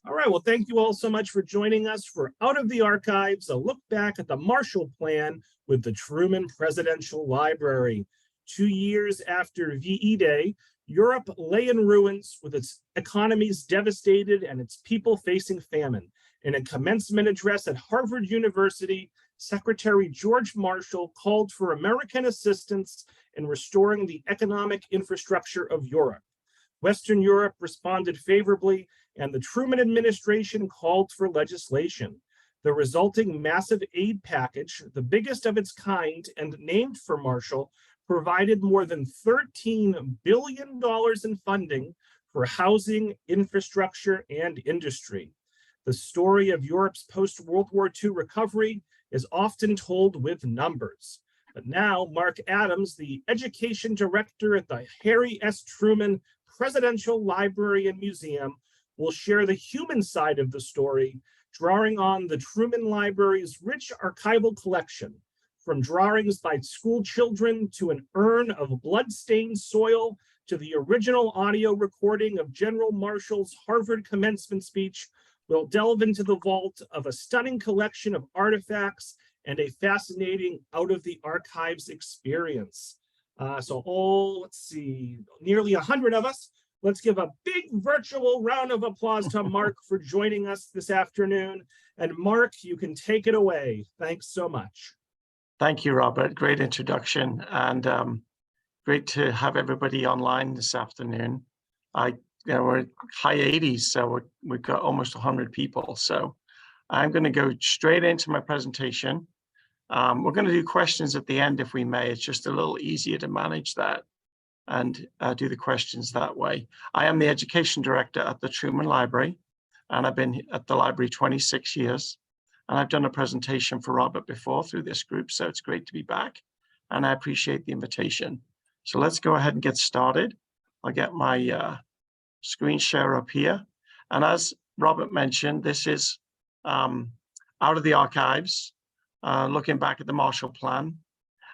All right, well, thank you all so much for joining us for Out of the Archives, a look back at the Marshall Plan with the Truman Presidential Library. 2 years after VE Day, Europe lay in ruins with its economies devastated and its people facing famine. In a commencement address at Harvard University, Secretary George Marshall called for American assistance in restoring the economic infrastructure of Europe. Western Europe responded favorably, and the Truman administration called for legislation. The resulting massive aid package, the biggest of its kind and named for Marshall, provided more than $13 billion in funding for housing, infrastructure, and industry. The story of Europe's post-World War II recovery is often told with numbers. But now, Mark Adams, the education director at the Harry S. Truman Presidential Library and Museum, will share the human side of the story, drawing on the Truman Library's rich archival collection, from drawings by school children to an urn of blood-stained soil to the original audio recording of General Marshall's Harvard commencement speech. We'll delve into the vault of a stunning collection of artifacts and a fascinating out-of-the-archives experience. Let's see, nearly 100 of us. Let's give a big virtual round of applause to Mark for joining us this afternoon. And Mark, you can take it away. Thanks so much. Thank you, Robert. Great introduction, and great to have everybody online this afternoon. We're high 80s, so we've got almost 100 people. So I'm going to go straight into my presentation. We're going to do questions at the end if we may. It's just a little easier to manage that and do the questions that way. I am the education director at the Truman Library, and I've been at the library 26 years. And I've done a presentation for Robert before through this group, so it's great to be back. And I appreciate the invitation. So let's go ahead and get started. I'll get my screen share up here. And as Robert mentioned, this is out of the archives, looking back at the Marshall Plan.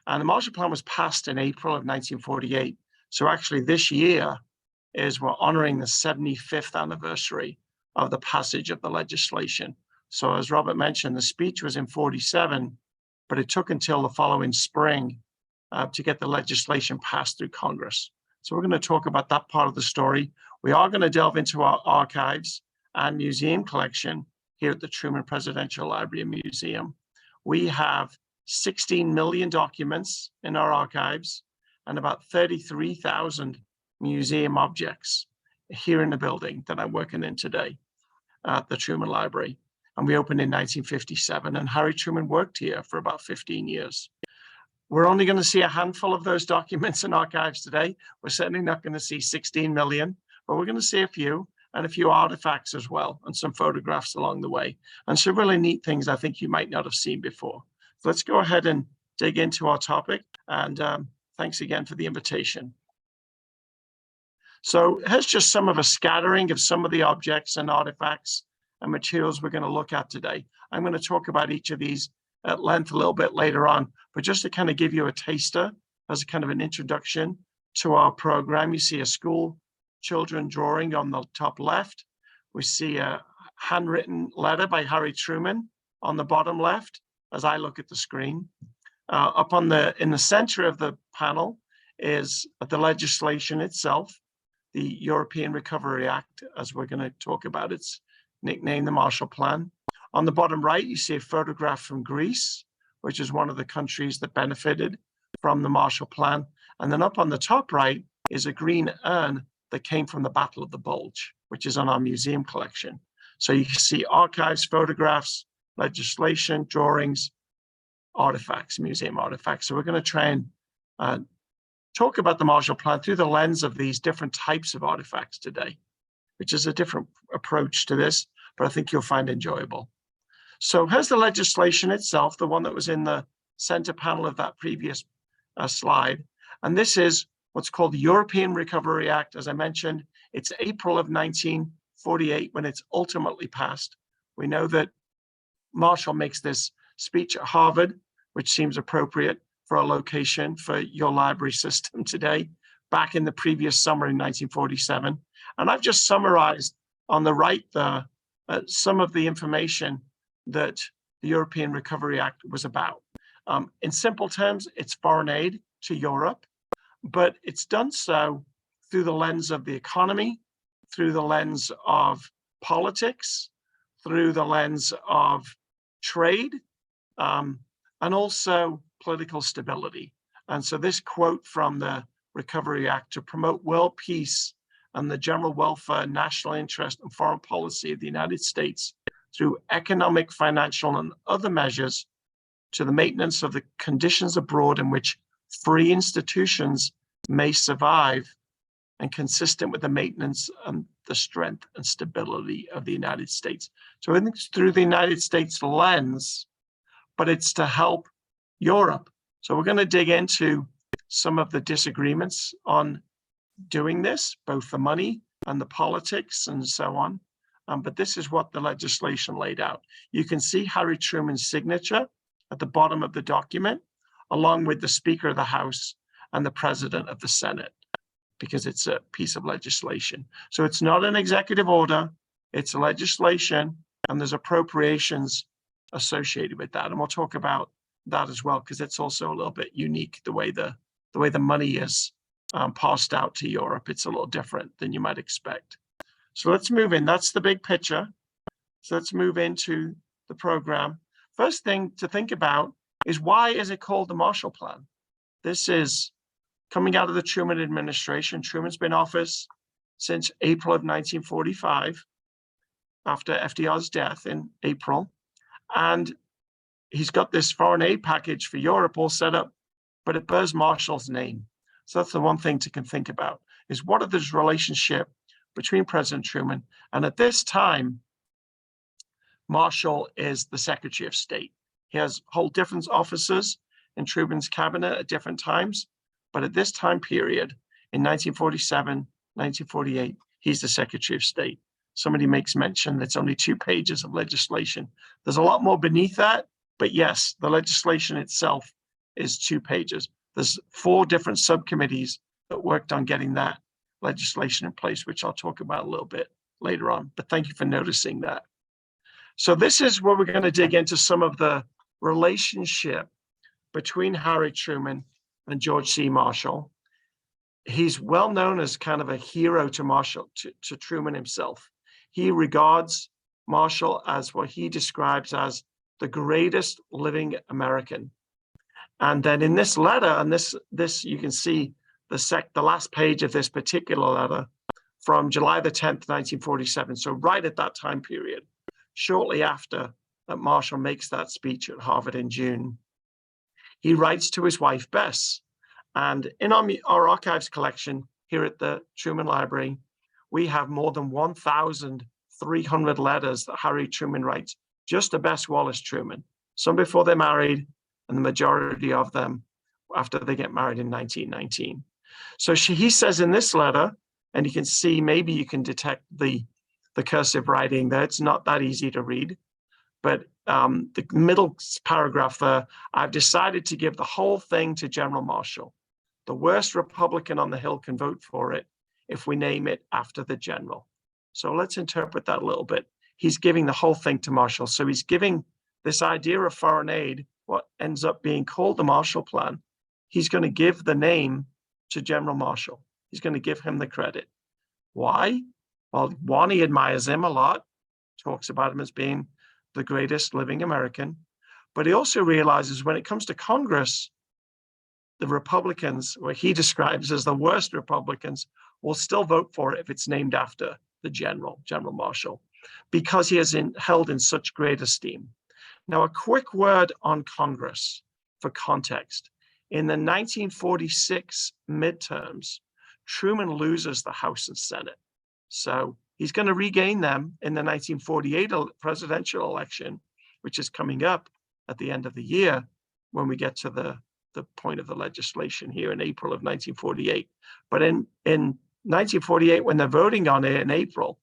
And the Marshall Plan was passed in April of 1948. So actually this year we're honoring the 75th anniversary of the passage of the legislation. So as Robert mentioned, the speech was in 47, but it took until the following spring to get the legislation passed through Congress. So we're going to talk about that part of the story. We are going to delve into our archives and museum collection here at the Truman Presidential Library and Museum. We have 16 million documents in our archives and about 33,000 museum objects here in the building that I'm working in today at the Truman Library. And we opened in 1957, and Harry Truman worked here for about 15 years. We're only going to see a handful of those documents and archives today. We're certainly not going to see 16 million, but we're going to see a few, and a few artifacts as well, and some photographs along the way, and some really neat things I think you might not have seen before. So let's go ahead and dig into our topic, and thanks again for the invitation. So here's just some of a scattering of some of the objects and artifacts and materials we're going to look at today. I'm going to talk about each of these at length a little bit later on, but just to kind of give you a taster as a kind of an introduction to our program, you see a school children drawing on the top left. We see a handwritten letter by Harry Truman on the bottom left as I look at the screen. In the center of the panel is the legislation itself, the European Recovery Act, as we're going to talk about. It's nicknamed the Marshall Plan. On the bottom right, you see a photograph from Greece, which is one of the countries that benefited from the Marshall Plan. And then up on the top right is a green urn that came from the Battle of the Bulge, which is on our museum collection. So you can see archives, photographs, legislation, drawings, artifacts, museum artifacts. So we're going to try and talk about the Marshall Plan through the lens of these different types of artifacts today, which is a different approach to this, but I think you'll find enjoyable. So here's the legislation itself, the one that was in the center panel of that previous slide. And this is what's called the European Recovery Act. As I mentioned, it's April of 1948 when it's ultimately passed. We know that Marshall makes this speech at Harvard, which seems appropriate for a location for your library system today, back in the previous summer in 1947. And I've just summarized on the right some of the information that the European Recovery Act was about. In simple terms, it's foreign aid to Europe, but it's done so through the lens of the economy, through the lens of politics, through the lens of trade, and also political stability. And so this quote from the Recovery Act: to promote world peace and the general welfare, national interest, and foreign policy of the United States through economic, financial, and other measures to the maintenance of the conditions abroad in which free institutions may survive and consistent with the maintenance and the strength and stability of the United States. So I think it's through the United States lens, but it's to help Europe. So we're going to dig into some of the disagreements on doing this, both the money and the politics and so on. But this is what the legislation laid out. You can see Harry Truman's signature at the bottom of the document, along with the Speaker of the House and the President of the Senate, because it's a piece of legislation. So it's not an executive order, it's a legislation, and there's appropriations associated with that. And we'll talk about that as well, because it's also a little bit unique, the way the money is passed out to Europe. It's a little different than you might expect. So let's move in. That's the big picture. So let's move into the program. First thing to think about is, why is it called the Marshall Plan? This is coming out of the Truman administration. Truman's been in office since April of 1945, after FDR's death in April. And he's got this foreign aid package for Europe all set up, but it bears Marshall's name. So that's the one thing to think about, is what is this relationship between President Truman, and at this time, Marshall is the Secretary of State. He has whole different officers in Truman's cabinet at different times, but at this time period, in 1947, 1948, he's the Secretary of State. Somebody makes mention that's only 2 pages of legislation. There's a lot more beneath that, but yes, the legislation itself is 2 pages. There's 4 different subcommittees that worked on getting that legislation in place, which I'll talk about a little bit later on, but thank you for noticing that. So this is where we're going to dig into some of the relationship between Harry Truman and George C. Marshall. He's well known as kind of a hero to Marshall, to Truman himself. He regards Marshall as what he describes as the greatest living American. And then in this letter, and this you can see the last page of this particular letter from July the 10th, 1947. So right at that time period, shortly after that Marshall makes that speech at Harvard in June, he writes to his wife, Bess. And in our archives collection here at the Truman Library, we have more than 1,300 letters that Harry Truman writes just to Bess Wallace Truman, some before they're married, and the majority of them after they get married in 1919. So he says in this letter, and you can see, maybe you can detect the cursive writing there. It's not that easy to read, but the middle paragraph there, I've decided to give the whole thing to General Marshall. The worst Republican on the Hill can vote for it if we name it after the general. So let's interpret that a little bit. He's giving the whole thing to Marshall. So he's giving this idea of foreign aid, what ends up being called the Marshall Plan. He's going to give the name to General Marshall. He's going to give him the credit. Why? Well, one, he admires him a lot, talks about him as being the greatest living American, but he also realizes when it comes to Congress, the Republicans, what he describes as the worst Republicans, will still vote for it if it's named after the General Marshall, because he is held in such great esteem. Now, a quick word on Congress for context. In the 1946 midterms, Truman loses the House and Senate. So he's going to regain them in the 1948 presidential election, which is coming up at the end of the year when we get to the point of the legislation here in April of 1948. But in 1948, when they're voting on it in April,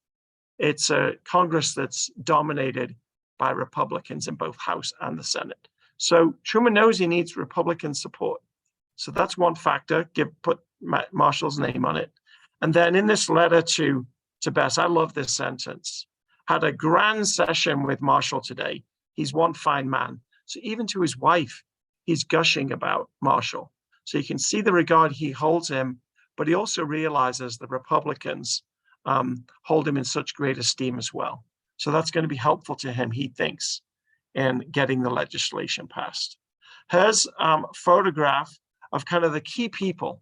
it's a Congress that's dominated by Republicans in both House and the Senate. So Truman knows he needs Republican support. So that's one factor, put Marshall's name on it. And then in this letter to Bess, I love this sentence. had a grand session with Marshall today. He's one fine man. So even to his wife, he's gushing about Marshall. So you can see the regard he holds him, but he also realizes the Republicans hold him in such great esteem as well. So that's going to be helpful to him, he thinks, in getting the legislation passed. Here's a photograph of kind of the key people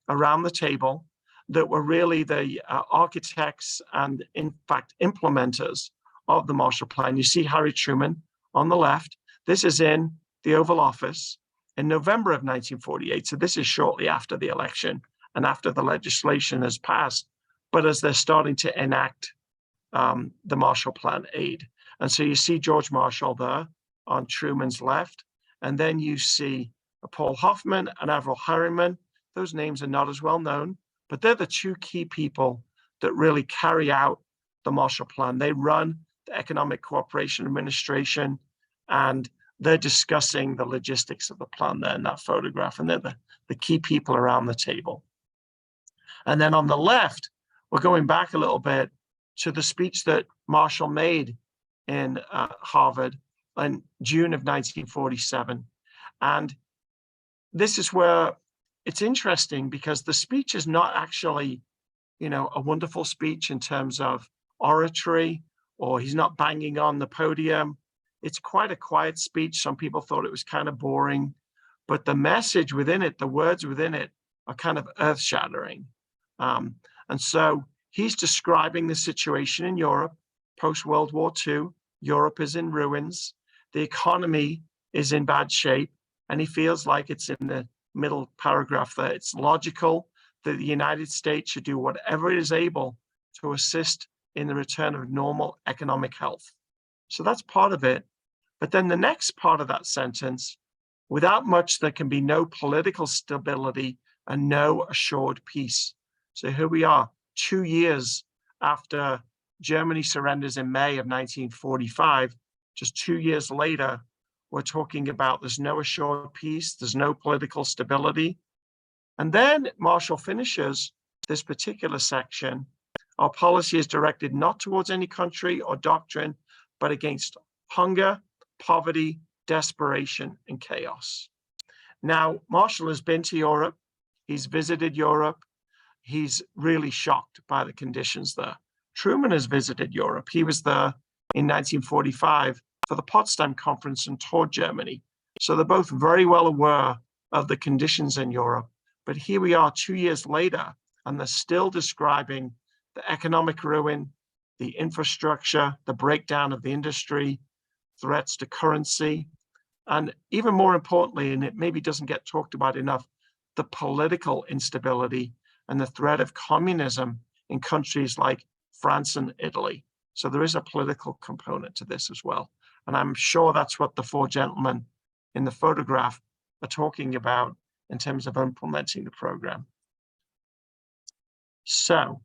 around the table that were really the architects and, in fact, implementers of the Marshall Plan. You see Harry Truman on the left. This is in the Oval Office in November of 1948. So this is shortly after the election and after the legislation has passed, but as they're starting to enact the Marshall Plan aid. And so you see George Marshall there on Truman's left, and then you see Paul Hoffman and Averell Harriman. Those names are not as well known, but they're the two key people that really carry out the Marshall Plan. They run the Economic Cooperation Administration, and they're discussing the logistics of the plan there in that photograph, and they're the key people around the table. And then on the left, we're going back a little bit to the speech that Marshall made in Harvard in June of 1947. And this is where it's interesting, because the speech is not actually, a wonderful speech in terms of oratory, or he's not banging on the podium. It's quite a quiet speech. Some people thought it was kind of boring, but the message within it, the words within it, are kind of earth-shattering. And so he's describing the situation in Europe post-World War II. Europe is in ruins. The economy is in bad shape. And he feels like it's in the middle paragraph there. It's logical that the United States should do whatever it is able to assist in the return of normal economic health. So that's part of it. But then the next part of that sentence, without much, there can be no political stability and no assured peace. So here we are, 2 years after Germany surrenders in May of 1945, just 2 years later, we're talking about there's no assured peace, there's no political stability. And then Marshall finishes this particular section. Our policy is directed not towards any country or doctrine, but against hunger, poverty, desperation, and chaos. Now, Marshall has been to Europe. He's visited Europe. He's really shocked by the conditions there. Truman has visited Europe. He was there in 1945 for the Potsdam Conference and toured Germany. So they're both very well aware of the conditions in Europe. But here we are 2 years later, and they're still describing the economic ruin, the infrastructure, the breakdown of the industry, threats to currency, and even more importantly, and it maybe doesn't get talked about enough, the political instability and the threat of communism in countries like France and Italy. So there is a political component to this as well. And I'm sure that's what the four gentlemen in the photograph are talking about in terms of implementing the program. So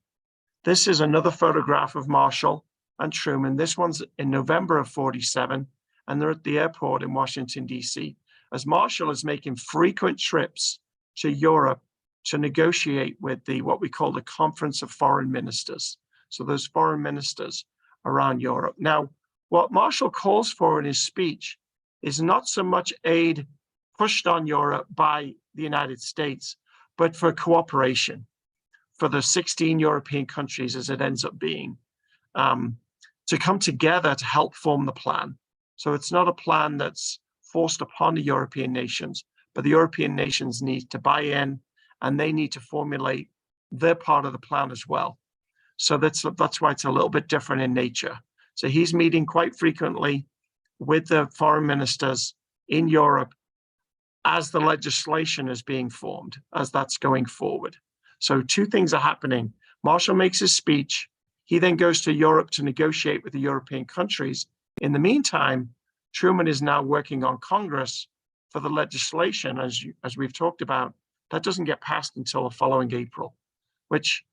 this is another photograph of Marshall and Truman. This one's in November of 47, and they're at the airport in Washington, D.C. as Marshall is making frequent trips to Europe to negotiate with what we call the Conference of Foreign Ministers. So those foreign ministers around Europe. Now, what Marshall calls for in his speech is not so much aid pushed on Europe by the United States, but for cooperation for the 16 European countries, as it ends up being, to come together to help form the plan. So it's not a plan that's forced upon the European nations, but the European nations need to buy in, and they need to formulate their part of the plan as well. So that's why it's a little bit different in nature. So he's meeting quite frequently with the foreign ministers in Europe as the legislation is being formed, as that's going forward. So two things are happening. Marshall makes his speech. He then goes to Europe to negotiate with the European countries. In the meantime, Truman is now working on Congress for the legislation, as we've talked about. That doesn't get passed until the following April, which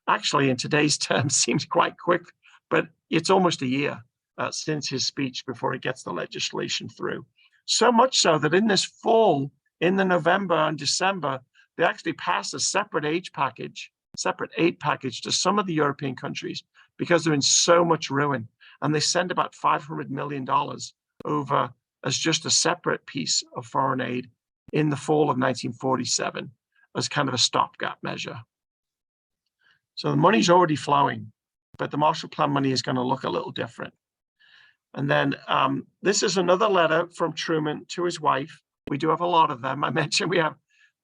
actually in today's terms seems quite quick, but it's almost a year since his speech before he gets the legislation through. So much so that in this fall, in the November and December, they actually passed a separate aid package to some of the European countries because they're in so much ruin. and they send about $500 million over as just a separate piece of foreign aid in the fall of 1947 as kind of a stopgap measure. So the money's already flowing, but the Marshall Plan money is going to look a little different. And then this is another letter from Truman to his wife. We do have a lot of them. I mentioned we have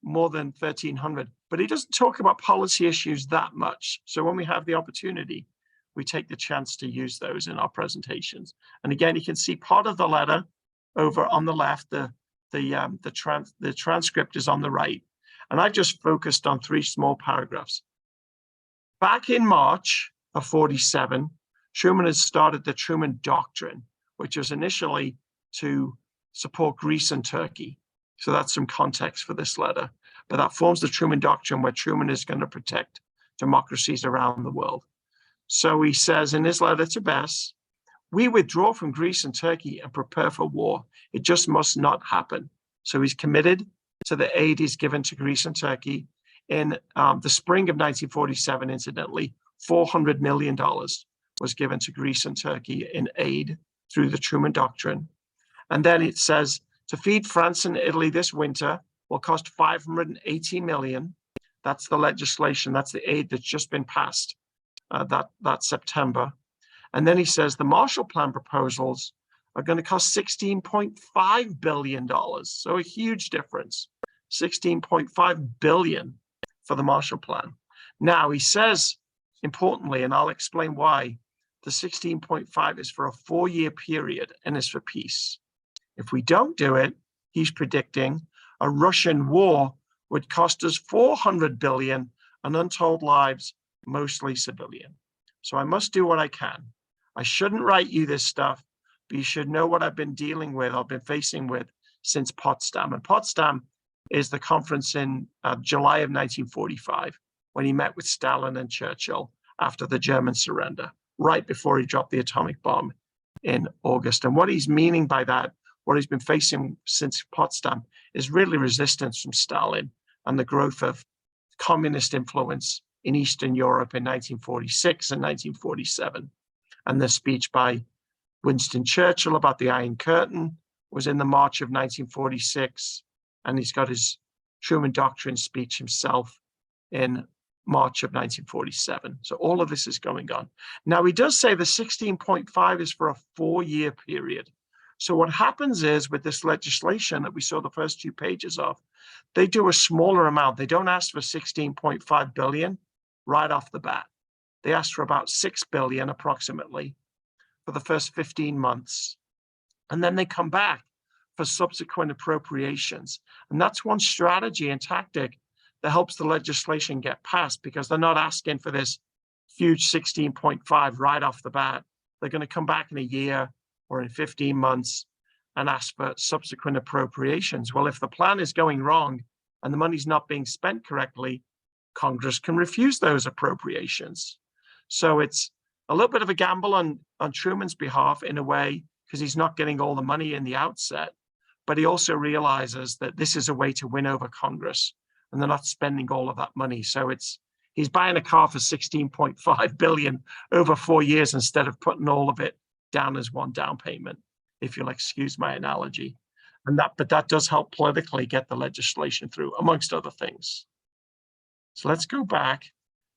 more than 1,300, but he doesn't talk about policy issues that much. So when we have the opportunity, we take the chance to use those in our presentations. And again, you can see part of the letter over on the left. The transcript is on the right. And I just focused on 3 small paragraphs. Back in March of 47, Truman had started the Truman Doctrine, which was initially to support Greece and Turkey. So that's some context for this letter. But that forms the Truman Doctrine, where Truman is going to protect democracies around the world. So he says in his letter to Bess, we withdraw from Greece and Turkey and prepare for war. It just must not happen. So he's committed to the aid he's given to Greece and Turkey. In the spring of 1947, incidentally, $400 million was given to Greece and Turkey in aid through the Truman Doctrine. And then it says, to feed France and Italy this winter will cost $580 million. That's the legislation, that's the aid that's just been passed that September. And then he says the Marshall Plan proposals are going to cost $16.5 billion. So a huge difference, $16.5 billion for the Marshall Plan. Now he says, importantly, and I'll explain why, the 16.5 is for a 4-year period and is for peace. If we don't do it, he's predicting a Russian war would cost us $400 billion and untold lives, mostly civilian. So I must do what I can. I shouldn't write you this stuff, but you should know what I've been dealing with, I've been facing with since Potsdam. And Potsdam is the conference in July of 1945, when he met with Stalin and Churchill after the German surrender, right before he dropped the atomic bomb in August. And what he's meaning by that, what he's been facing since Potsdam, is really resistance from Stalin and the growth of communist influence in Eastern Europe in 1946 and 1947. And the speech by Winston Churchill about the Iron Curtain was in the March of 1946. And he's got his Truman Doctrine speech himself in March of 1947. So all of this is going on. Now, he does say the 16.5 is for a 4-year period. So what happens is with this legislation that we saw the first 2 pages of, they do a smaller amount. They don't ask for 16.5 billion right off the bat. They ask for about 6 billion approximately for the first 15 months. And then they come back for subsequent appropriations. And that's one strategy and tactic that helps the legislation get passed, because they're not asking for this huge 16.5 right off the bat. They're going to come back in a year or in 15 months and ask for subsequent appropriations. Well, if the plan is going wrong and the money's not being spent correctly, Congress can refuse those appropriations. So it's a little bit of a gamble on Truman's behalf in a way, because he's not getting all the money in the outset, but he also realizes that this is a way to win over Congress, and they're not spending all of that money. So he's buying a car for 16.5 billion over 4 years instead of putting all of it down as one down payment, if you'll excuse my analogy. But that does help politically get the legislation through, amongst other things. So let's go back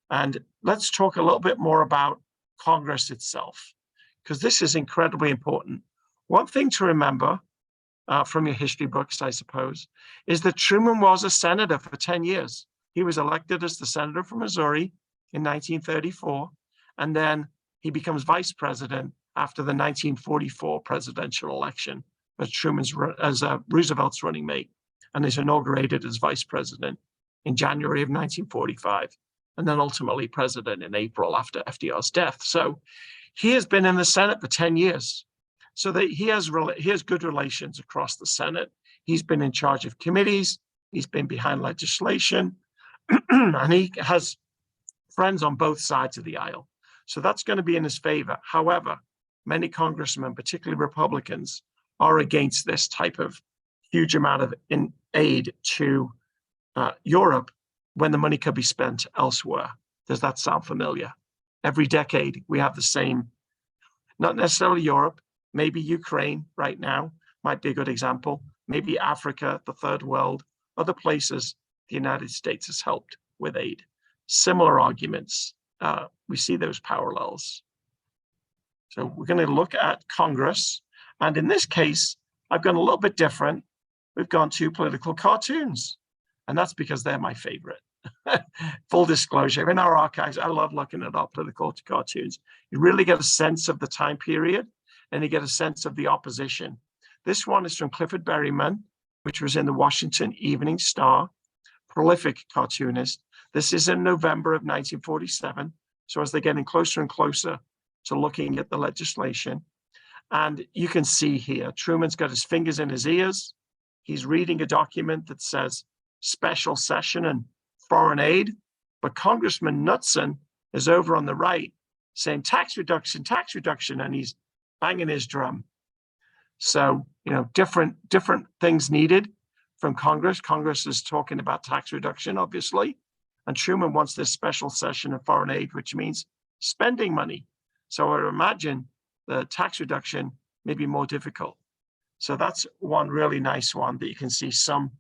and let's talk a little bit more about Congress itself, because this is incredibly important. One thing to remember from your history books, I suppose, is that Truman was a senator for 10 years. He was elected as the senator from Missouri in 1934, and then he becomes vice president after the 1944 presidential election, as Roosevelt's running mate, and is inaugurated as vice president in January of 1945, and then ultimately president in April after FDR's death. So he has been in the Senate for 10 years. So that he has good relations across the Senate. He's been in charge of committees. He's been behind legislation, and he has friends on both sides of the aisle. So that's going to be in his favor. However, many congressmen, particularly Republicans, are against this type of huge amount of aid to Europe when the money could be spent elsewhere. Does that sound familiar? Every decade, we have the same Not necessarily Europe, maybe Ukraine right now might be a good example, maybe Africa, the third world, other places the United States has helped with aid. Similar arguments, we see those parallels. So we're going to look at Congress, and in this case, I've gone a little bit different. We've gone to political cartoons, and that's because they're my favorite. Full disclosure, in our archives, I love looking at our political cartoons. You really get a sense of the time period, and you get a sense of the opposition. This one is from Clifford Berryman, which was in the Washington Evening Star, prolific cartoonist. This is in November of 1947. So as they're getting closer and closer to looking at the legislation, and you can see here, Truman's got his fingers in his ears. He's reading a document that says special session and foreign aid, but Congressman Knudsen is over on the right saying tax reduction, and he's banging his drum. So, you know, different things needed from Congress. Congress is talking about tax reduction, obviously, and Truman wants this special session of foreign aid, which means spending money. So I would imagine the tax reduction may be more difficult. So that's one really nice one that you can see some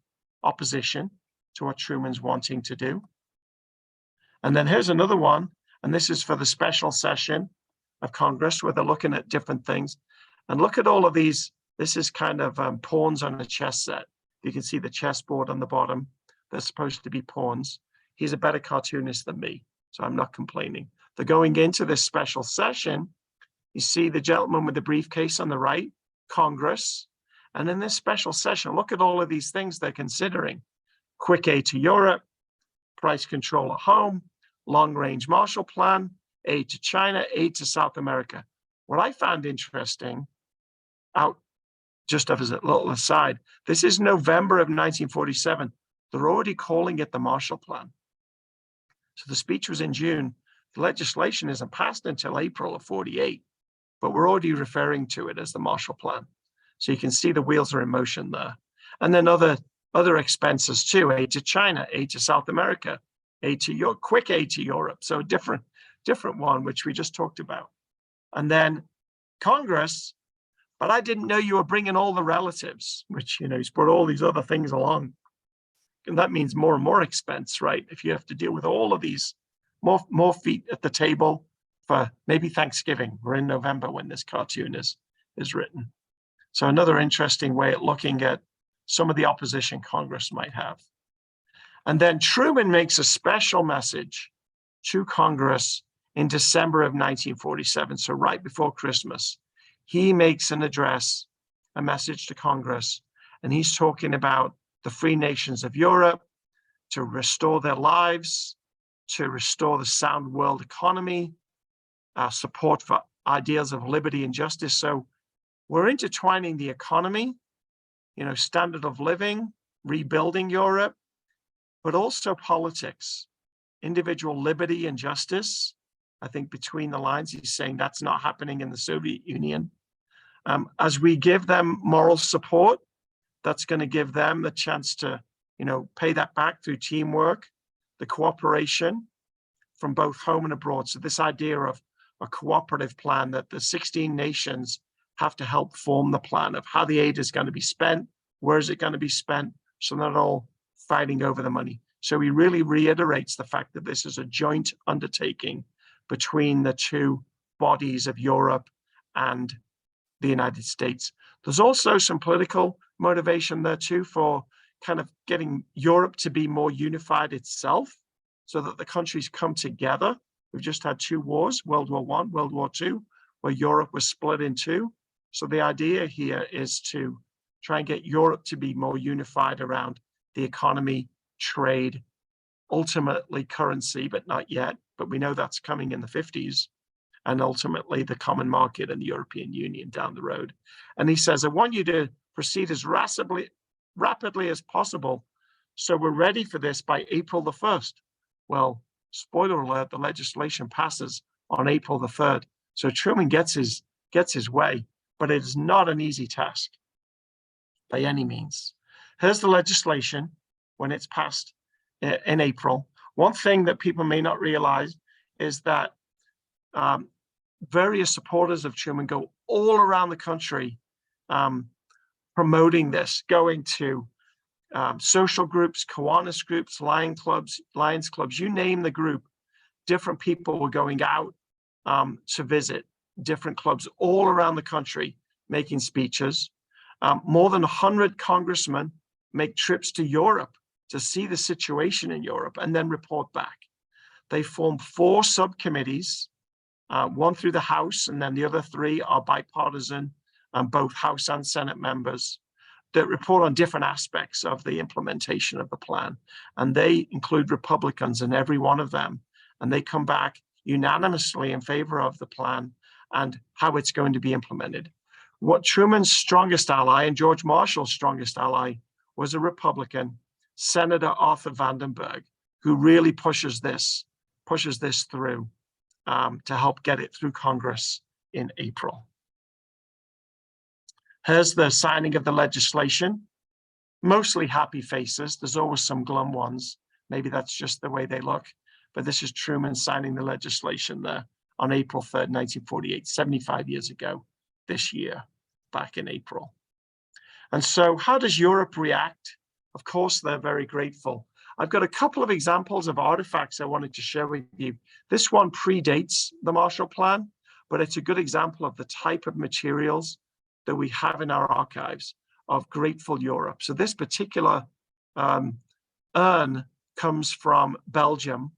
opposition to what Truman's wanting to do. And then here's another one, and this is for the special session of Congress where they're looking at different things. And look at all of these. This is kind of pawns on a chess set. You can see the chessboard on the bottom. They're supposed to be pawns. He's a better cartoonist than me, so I'm not complaining. They're going into this special session. You see the gentleman with the briefcase on the right, Congress. And in this special session, look at all of these things they're considering. Quick aid to Europe, price control at home, long-range Marshall Plan, aid to China, aid to South America. What I found interesting, out just as a little aside, this is November of 1947. They're already calling it the Marshall Plan. So the speech was in June. The legislation isn't passed until April of 48, but we're already referring to it as the Marshall Plan. So you can see the wheels are in motion there. And then other expenses too, aid to China, aid to South America, aid to Europe, quick aid to Europe. So a different one, which we just talked about. And then Congress, but I didn't know you were bringing all the relatives, which, you know, he's brought all these other things along. And that means more and more expense, right? If you have to deal with all of these, more feet at the table for maybe Thanksgiving. We're in November when this cartoon is written. So another interesting way at looking at some of the opposition Congress might have. And then Truman makes a special message to Congress in December of 1947, so right before Christmas. He makes an address, a message to Congress, and he's talking about the free nations of Europe, to restore their lives, to restore the sound world economy, support for ideals of liberty and justice. So we're intertwining the economy, you know, standard of living, rebuilding Europe, but also politics, individual liberty and justice. I think between the lines, he's saying that's not happening in the Soviet Union. As we give them moral support, that's going to give them the chance to, you know, pay that back through teamwork, the cooperation from both home and abroad. So this idea of a cooperative plan that the 16 nations have to help form the plan of how the aid is going to be spent, where is it going to be spent, so they're not all fighting over the money. So he really reiterates the fact that this is a joint undertaking between the two bodies of Europe and the United States. There's also some political motivation there too for kind of getting Europe to be more unified itself so that the countries come together. We've just had two wars, World War I, World War II, where Europe was split in two. So the idea here is to try and get Europe to be more unified around the economy, trade, ultimately currency, but not yet. But we know that's coming in the 50s. And ultimately the common market and the European Union down the road. And he says, I want you to proceed as rapidly as possible. So we're ready for this by April the 1st. Well, spoiler alert, the legislation passes on April the 3rd. So Truman gets his way, but it is not an easy task by any means. Here's the legislation when it's passed in April. One thing that people may not realize is that various supporters of Truman go all around the country promoting this, going to social groups, Kiwanis groups, Lions clubs, you name the group. Different people were going out to visit different clubs all around the country, making speeches. More than 100 congressmen make trips to Europe to see the situation in Europe and then report back. They form 4 subcommittees, one through the House, and then the other 3 are bipartisan, both House and Senate members, that report on different aspects of the implementation of the plan. And they include Republicans in every one of them. And they come back unanimously in favor of the plan and how it's going to be implemented. What Truman's strongest ally and George Marshall's strongest ally was a Republican, Senator Arthur Vandenberg, who really pushes this through to help get it through Congress in April. Here's the signing of the legislation. Mostly happy faces. There's always some glum ones. Maybe that's just the way they look. But this is Truman signing the legislation there on April 3rd, 1948, 75 years ago this year, back in April. And so how does Europe react? Of course, they're very grateful. I've got a couple of examples of artifacts I wanted to share with you. This one predates the Marshall Plan, but it's a good example of the type of materials that we have in our archives of grateful Europe. So this particular urn comes from Belgium.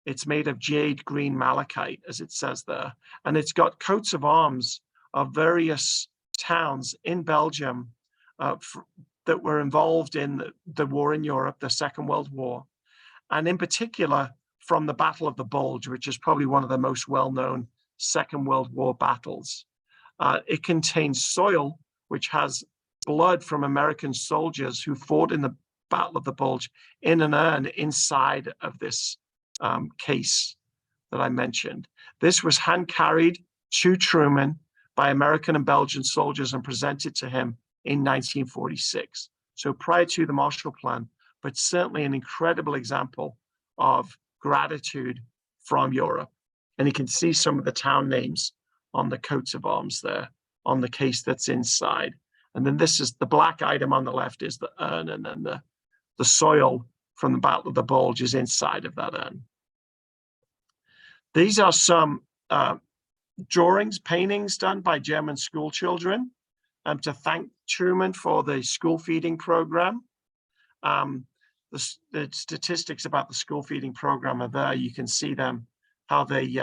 It's made of jade green malachite, as it says there. And it's got coats of arms of various towns in Belgium that were involved in the war in Europe, the Second World War. And in particular, from the Battle of the Bulge, which is probably one of the most well-known Second World War battles. It contains soil, which has blood from American soldiers who fought in the Battle of the Bulge in an urn inside of this case that I mentioned. This was hand-carried to Truman by American and Belgian soldiers and presented to him in 1946. So prior to the Marshall Plan, but certainly an incredible example of gratitude from Europe. And you can see some of the town names on the coats of arms there, on the case that's inside. And then this is the black item on the left is the urn, and then the soil from the Battle of the Bulge is inside of that urn. These are some drawings, paintings done by German school children to thank Truman for the school feeding program. The statistics about the school feeding program are there. You can see them, how they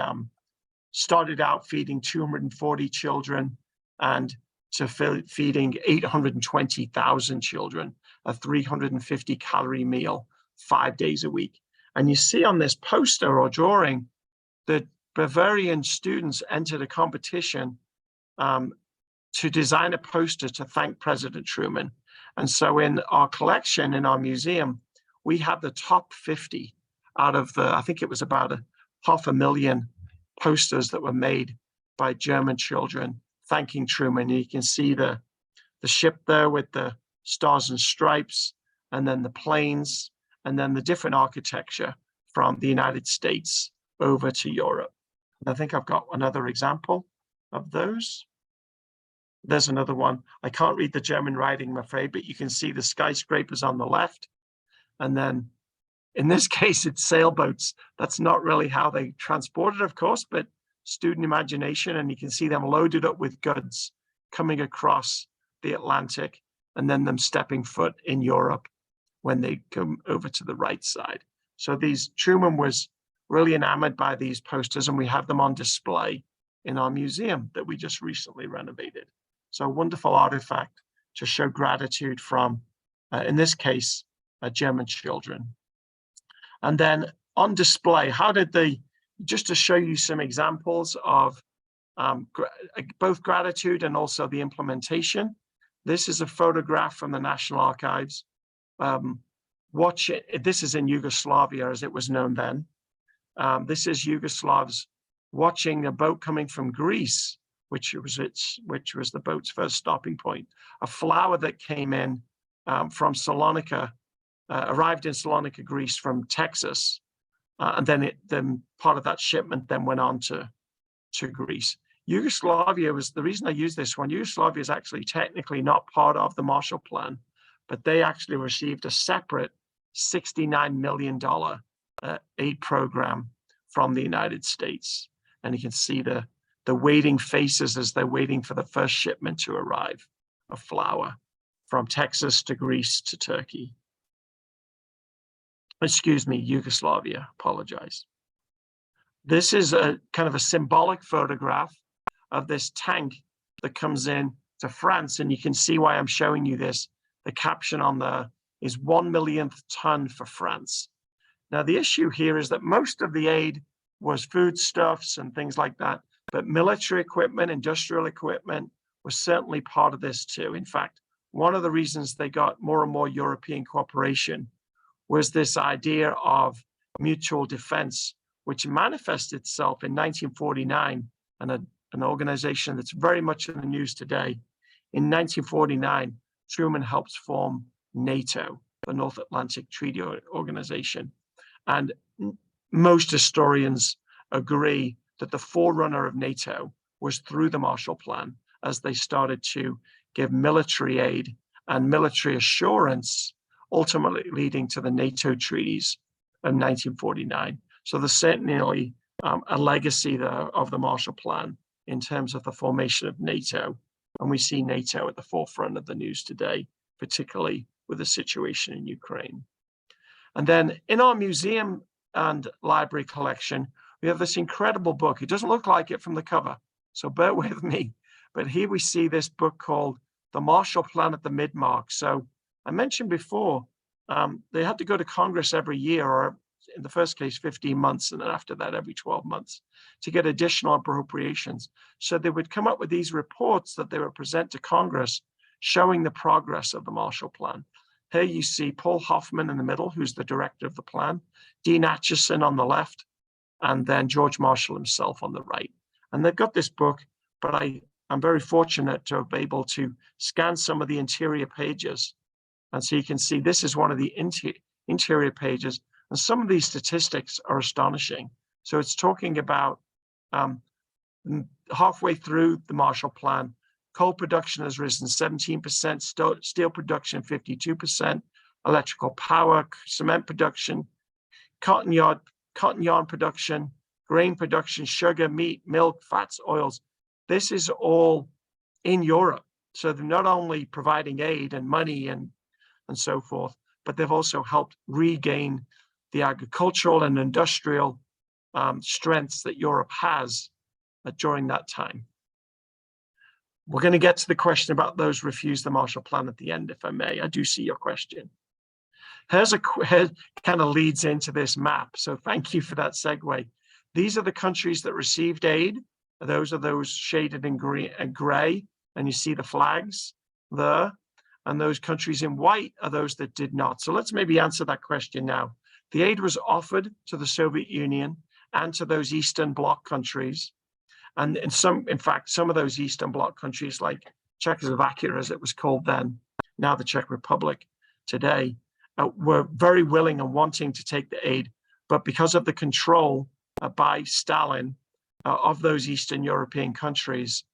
started out feeding 240 children and to feeding 820,000 children, a 350 calorie meal, 5 days a week. And you see on this poster or drawing that Bavarian students entered a competition to design a poster to thank President Truman. And so in our collection, in our museum, we have the top 50 out of the, I think it was about 500,000 posters that were made by German children thanking Truman. You can see the ship there with the stars and stripes, and then the planes, and then the different architecture from the United States over to Europe. And I think I've got another example of those. There's another one. I can't read the German writing, I'm afraid, but you can see the skyscrapers on the left. And then in this case, it's sailboats. That's not really how they transported, of course, but student imagination. And you can see them loaded up with goods coming across the Atlantic, and then them stepping foot in Europe when they come over to the right side. So Truman was really enamored by these posters, and we have them on display in our museum that we just recently renovated. So a wonderful artifact to show gratitude from, in this case, German children. And then on display, just to show you some examples of both gratitude and also the implementation. This is a photograph from the National Archives. This is in Yugoslavia, as it was known then. This is Yugoslavs watching a boat coming from Greece, which was the boat's first stopping point. A flower that came in from Salonika, arrived in Salonika, Greece from Texas, and then part of that shipment then went on to to Greece. Yugoslavia was the reason I use this one. Yugoslavia is actually technically not part of the Marshall Plan, but they actually received a separate $69 million aid program from the United States. And you can see the waiting faces as they're waiting for the first shipment to arrive of flour from Texas to Greece to Turkey. Excuse me, Yugoslavia, apologize. This is a kind of a symbolic photograph of this tank that comes in to France. And you can see why I'm showing you this. The caption on there is 1 millionth ton for France. Now, the issue here is that most of the aid was foodstuffs and things like that, but military equipment, industrial equipment was certainly part of this too. In fact, one of the reasons they got more and more European cooperation was this idea of mutual defense, which manifested itself in 1949, and an organization that's very much in the news today. In 1949, Truman helped form NATO, the North Atlantic Treaty Organization. And most historians agree that the forerunner of NATO was through the Marshall Plan, as they started to give military aid and military assurance, ultimately leading to the NATO treaties of 1949. So there's certainly a legacy there of the Marshall Plan in terms of the formation of NATO. And we see NATO at the forefront of the news today, particularly with the situation in Ukraine. And then in our museum and library collection, we have this incredible book. It doesn't look like it from the cover, so bear with me. But here we see this book called The Marshall Plan at the Mid-Mark. So I mentioned before, they had to go to Congress every year, or in the first case, 15 months, and then after that, every 12 months, to get additional appropriations. So they would come up with these reports that they would present to Congress, showing the progress of the Marshall Plan. Here you see Paul Hoffman in the middle, who's the director of the plan, Dean Acheson on the left, and then George Marshall himself on the right. And they've got this book, but I'm very fortunate to have been able to scan some of the interior pages. And so you can see this is one of the interior pages. And some of these statistics are astonishing. So it's talking about halfway through the Marshall Plan, coal production has risen 17%, steel production 52%, electrical power, cement production, cotton yarn production, grain production, sugar, meat, milk, fats, oils. This is all in Europe. So they're not only providing aid and money and so forth, but they've also helped regain the agricultural and industrial strengths that Europe has during that time. We're going to get to the question about those refused the Marshall Plan at the end, if I may. I do see your question. Here's kind of leads into this map. So thank you for that segue. These are the countries that received aid. Those are those shaded in gray, and you see the flags there. And those countries in white are those that did not. So let's maybe answer that question now. The aid was offered to the Soviet Union and to those Eastern Bloc countries. And in fact, some of those Eastern Bloc countries, like Czechoslovakia, as it was called then, now the Czech Republic today, were very willing and wanting to take the aid. But because of the control by Stalin of those Eastern European countries,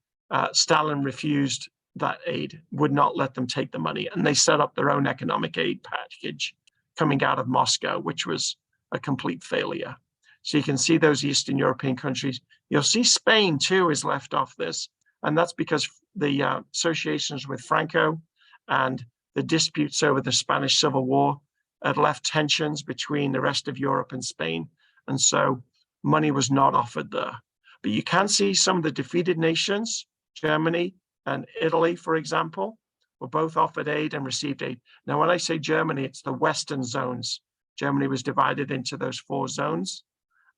Stalin refused that aid, would not let them take the money. And they set up their own economic aid package coming out of Moscow, which was a complete failure. So you can see those Eastern European countries. You'll see Spain too is left off this. And that's because the associations with Franco and the disputes over the Spanish Civil War had left tensions between the rest of Europe and Spain. And so money was not offered there. But you can see some of the defeated nations, Germany and Italy, for example, were both offered aid and received aid. Now, when I say Germany, it's the Western zones. Germany was divided into those 4 zones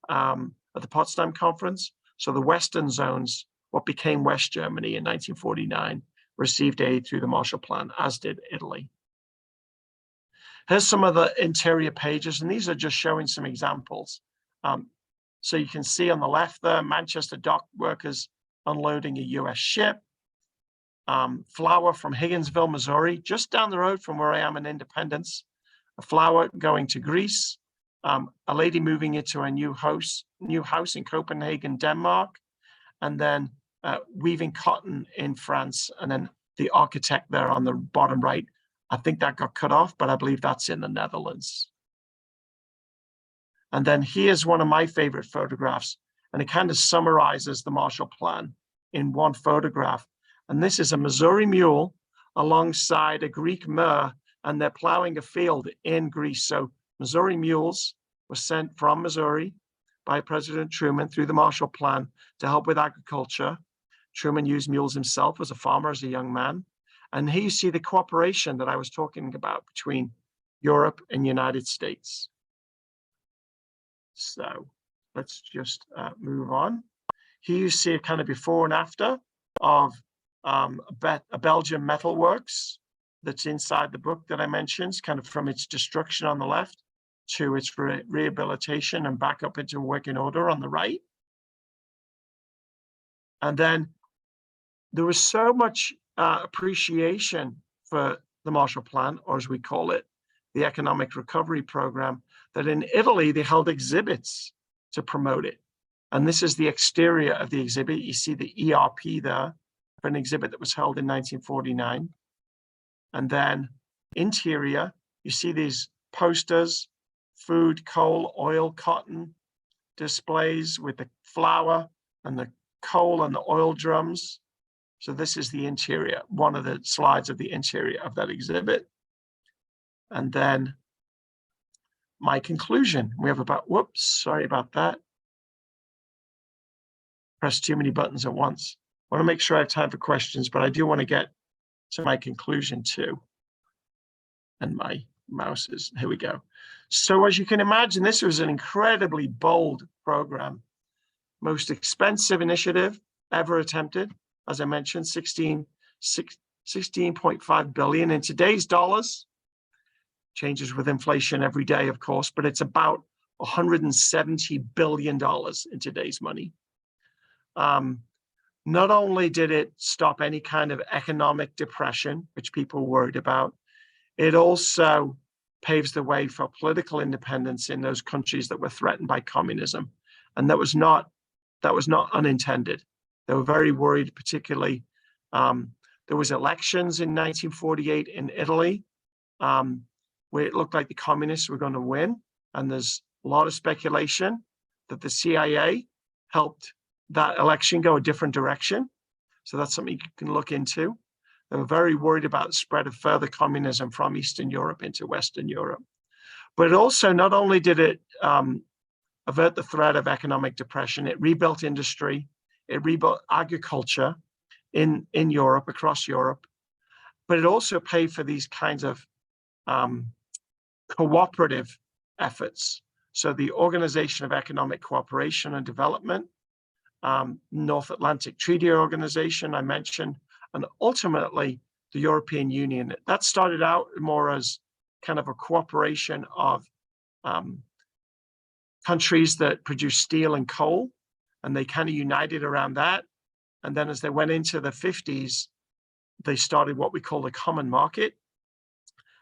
at the Potsdam Conference. So the Western zones, what became West Germany in 1949, received aid through the Marshall Plan, as did Italy. Here's some of the interior pages, and these are just showing some examples. So you can see on the left there, Manchester dock workers unloading a US ship. Flour from Higginsville, Missouri, just down the road from where I am in Independence. A flour going to Greece. A lady moving into a new house in Copenhagen, Denmark. and then weaving cotton in France, and then the architect there on the bottom right. I think that got cut off, but I believe that's in the Netherlands. And then here's one of my favorite photographs, and it kind of summarizes the Marshall Plan in one photograph. And this is a Missouri mule alongside a Greek mare, and they're plowing a field in Greece. So Missouri mules were sent from Missouri by President Truman through the Marshall Plan to help with agriculture. Truman used mules himself as a farmer, as a young man. And here you see the cooperation that I was talking about between Europe and United States. So let's just move on. Here you see a kind of before and after of a Belgian metalworks that's inside the book that I mentioned, kind of from its destruction on the left to its rehabilitation and back up into working order on the right. And then there was so much appreciation for the Marshall Plan, or as we call it, the Economic Recovery Program, that in Italy they held exhibits to promote it. And this is the exterior of the exhibit. You see the ERP there for an exhibit that was held in 1949. And then interior, you see these posters, food, coal, oil, cotton displays with the flour and the coal and the oil drums. So this is the interior, one of the slides of the interior of that exhibit. And then my conclusion, we have about, whoops, sorry about that. Press too many buttons at once. I want to make sure I have time for questions, but I do want to get to my conclusion too. And my mouse is, here we go. So as you can imagine, this was an incredibly bold program. Most expensive initiative ever attempted. As I mentioned, 16.5 billion in today's dollars. Changes with inflation every day, of course, but it's about $170 billion in today's money. Not only did it stop any kind of economic depression, which people were worried about, it also paves the way for political independence in those countries that were threatened by communism. And that was not unintended. They were very worried, particularly. There was elections in 1948 in Italy, where it looked like the communists were going to win. And there's a lot of speculation that the CIA helped that election go a different direction. So that's something you can look into. They were very worried about the spread of further communism from Eastern Europe into Western Europe. But also, not only did it avert the threat of economic depression, it rebuilt industry, it rebuilt agriculture in Europe, across Europe, but it also paid for these kinds of cooperative efforts. So the Organization of Economic Cooperation and Development, North Atlantic Treaty Organization I mentioned, and ultimately the European Union. That started out more as kind of a cooperation of countries that produce steel and coal, and they kind of united around that. And then as they went into the 50s, they started what we call the common market.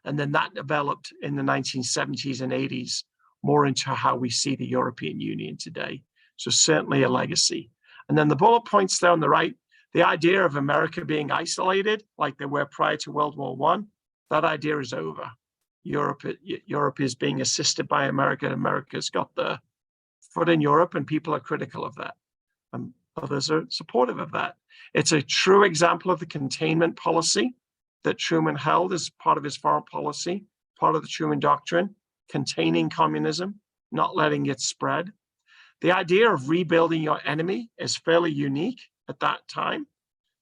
And then that developed in the 1970s and 80s more into how we see the European Union today. So certainly a legacy. And then the bullet points there on the right, the idea of America being isolated like they were prior to World War I, that idea is over. Europe is being assisted by America. America's got the foot in Europe, and people are critical of that. And others are supportive of that. It's a true example of the containment policy that Truman held as part of his foreign policy, part of the Truman Doctrine, containing communism, not letting it spread. The idea of rebuilding your enemy is fairly unique at that time.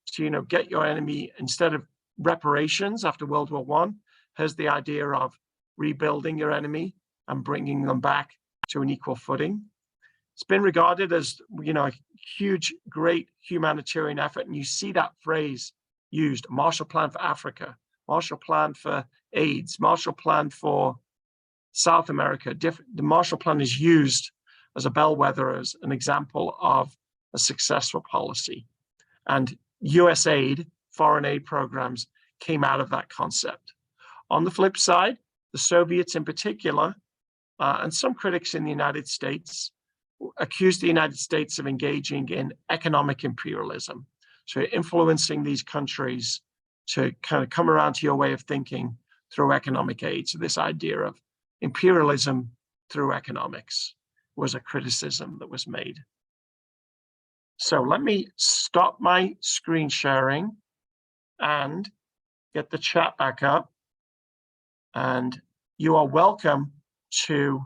So, get your enemy, instead of reparations after World War I, here's the idea of rebuilding your enemy and bringing them back to an equal footing. It's been regarded as, a huge, great humanitarian effort. And you see that phrase used, Marshall Plan for Africa, Marshall Plan for AIDS, Marshall Plan for South America. The Marshall Plan is used as a bellwether, as an example of a successful policy. And US aid, foreign aid programs came out of that concept. On the flip side, the Soviets in particular, and some critics in the United States, accused the United States of engaging in economic imperialism. So influencing these countries to kind of come around to your way of thinking through economic aid. So this idea of imperialism through economics was a criticism that was made. So let me stop my screen sharing and get the chat back up. And you are welcome to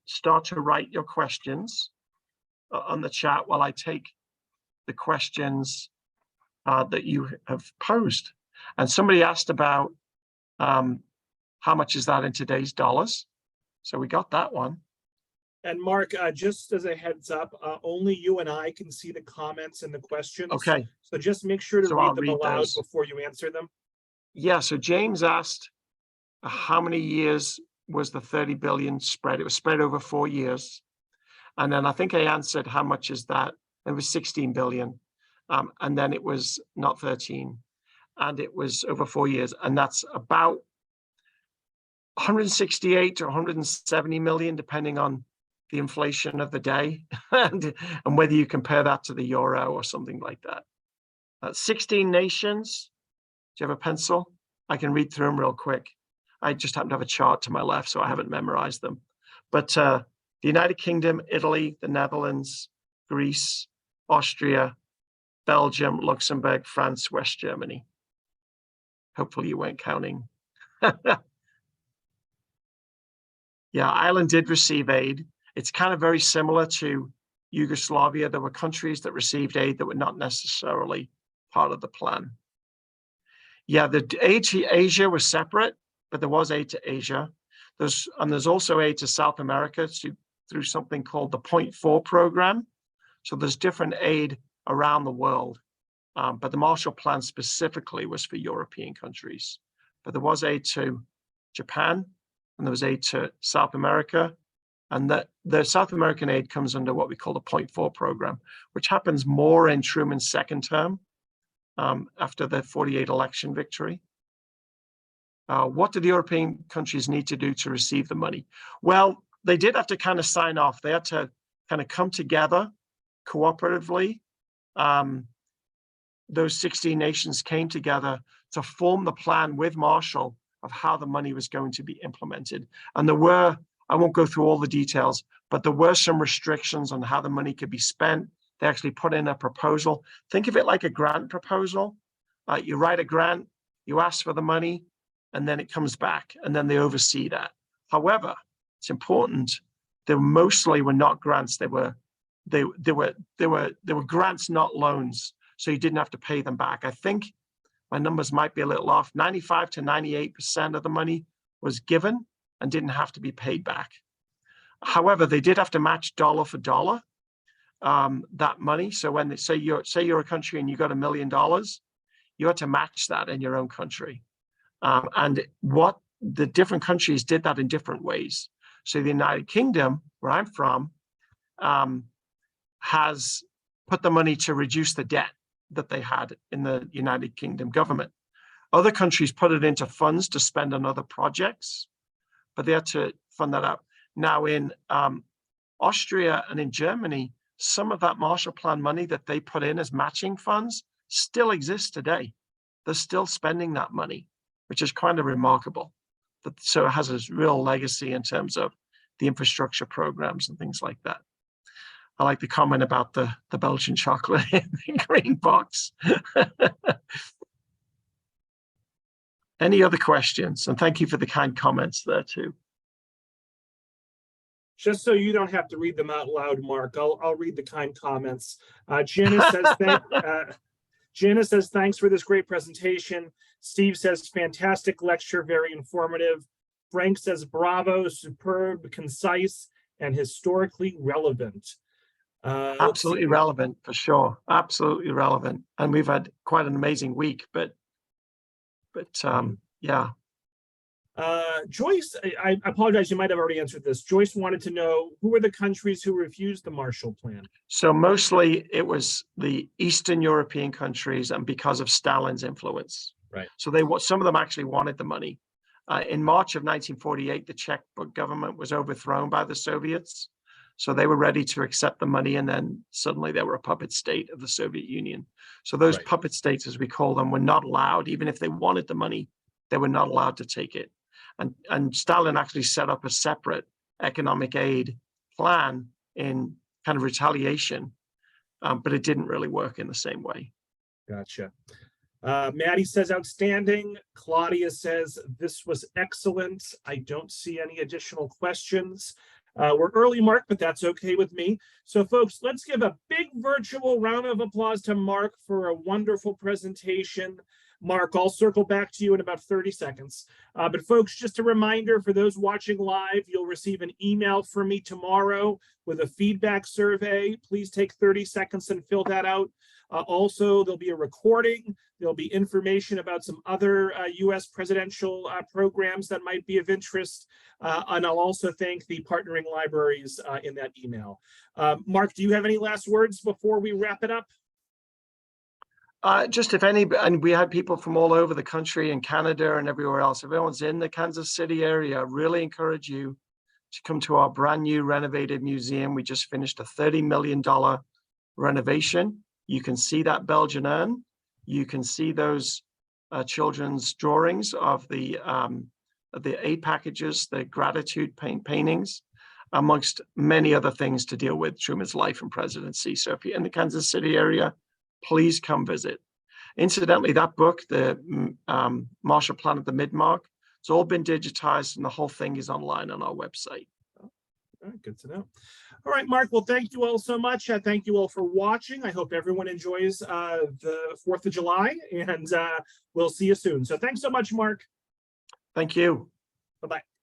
start to write your questions on the chat while I take the questions that you have posed. And somebody asked about how much is that in today's dollars? So we got that one. And Mark, just as a heads up, only you and I can see the comments and the questions. Okay. So just make sure to So read I'll them read aloud those. before you answer them. Yeah, so James asked, how many years was the 30 billion spread? It was spread over 4 years. And then I think I answered, how much is that? It was 16 billion. And then it was not 13. And it was over 4 years. And that's about 168 to 170 million, depending on the inflation of the day and whether you compare that to the euro or something like that. 16 nations. Do you have a pencil? I can read through them real quick. I just happen to have a chart to my left, so I haven't memorized them. But the United Kingdom, Italy, the Netherlands, Greece, Austria, Belgium, Luxembourg, France, West Germany. Hopefully you weren't counting. Yeah, Ireland did receive aid. It's kind of very similar to Yugoslavia. There were countries that received aid that were not necessarily part of the plan. Yeah, the aid to Asia was separate, but there was aid to Asia. There's also aid to South America through something called the 0.4 program. So there's different aid around the world, but the Marshall Plan specifically was for European countries. But there was aid to Japan, and there was aid to South America, and the South American aid comes under what we call the 0.4 program, which happens more in Truman's second term after the 48 election victory. What do the European countries need to do to receive the money? Well, they did have to kind of sign off. They had to kind of come together cooperatively. Those 16 nations came together to form the plan with Marshall of how the money was going to be implemented. And there were, I won't go through all the details, but there were some restrictions on how the money could be spent. They actually put in a proposal. Think of it like a grant proposal. You write a grant, you ask for the money, and then it comes back, and then they oversee that. However, it's important, they mostly were not grants. They were grants, not loans. So you didn't have to pay them back. I think my numbers might be a little off. 95 to 98% of the money was given and didn't have to be paid back. However, they did have to match dollar for dollar that money. So when they say you're a country and you got $1 million, you had to match that in your own country. And what the different countries did that in different ways. So the United Kingdom, where I'm from, has put the money to reduce the debt that they had in the United Kingdom government. Other countries put it into funds to spend on other projects, but they had to fund that out. Now in Austria and in Germany, some of that Marshall Plan money that they put in as matching funds still exists today. They're still spending that money, which is kind of remarkable. So it has a real legacy in terms of the infrastructure programs and things like that. I like the comment about the Belgian chocolate in the green box. Any other questions? And thank you for the kind comments there too. Just so you don't have to read them out loud, Mark, I'll read the kind comments. Janice says, thanks for this great presentation. Steve says, fantastic lecture, very informative. Frank says, bravo, superb, concise, and historically relevant. Absolutely relevant, for sure. Absolutely relevant. And we've had quite an amazing week, but yeah. Joyce, I apologize, you might have already answered this. Joyce wanted to know, who were the countries who refused the Marshall Plan? So mostly it was the Eastern European countries, and because of Stalin's influence. Right. So some of them actually wanted the money. In March of 1948, the Czech government was overthrown by the Soviets. So they were ready to accept the money, and then suddenly they were a puppet state of the Soviet Union. So those Right. puppet states, as we call them, were not allowed, even if they wanted the money, they were not allowed to take it. And Stalin actually set up a separate economic aid plan in kind of retaliation, but it didn't really work in the same way. Gotcha. Maddie says outstanding. Claudia says this was excellent. I don't see any additional questions. We're early, Mark, but that's okay with me. So folks, let's give a big virtual round of applause to Mark for a wonderful presentation. Mark, I'll circle back to you in about 30 seconds. But folks, just a reminder for those watching live, you'll receive an email from me tomorrow with a feedback survey. Please take 30 seconds and fill that out. Also, there'll be a recording. There'll be information about some other U.S. presidential programs that might be of interest. And I'll also thank the partnering libraries in that email. Mark, do you have any last words before we wrap it up? Just if any, and we had people from all over the country and Canada and everywhere else. If everyone's in the Kansas City area, I really encourage you to come to our brand new renovated museum. We just finished a $30 million renovation. You can see that Belgian urn. You can see those children's drawings of the aid packages, the gratitude paintings, amongst many other things to deal with Truman's life and presidency. So if you're in the Kansas City area, please come visit. Incidentally, that book, the Marshall Plan at the Mid-Mark, it's all been digitized and the whole thing is online on our website. All right, good to know. All right, Mark, well, thank you all so much. Thank you all for watching. I hope everyone enjoys the 4th of July, and we'll see you soon. So thanks so much, Mark. Thank you. Bye-bye.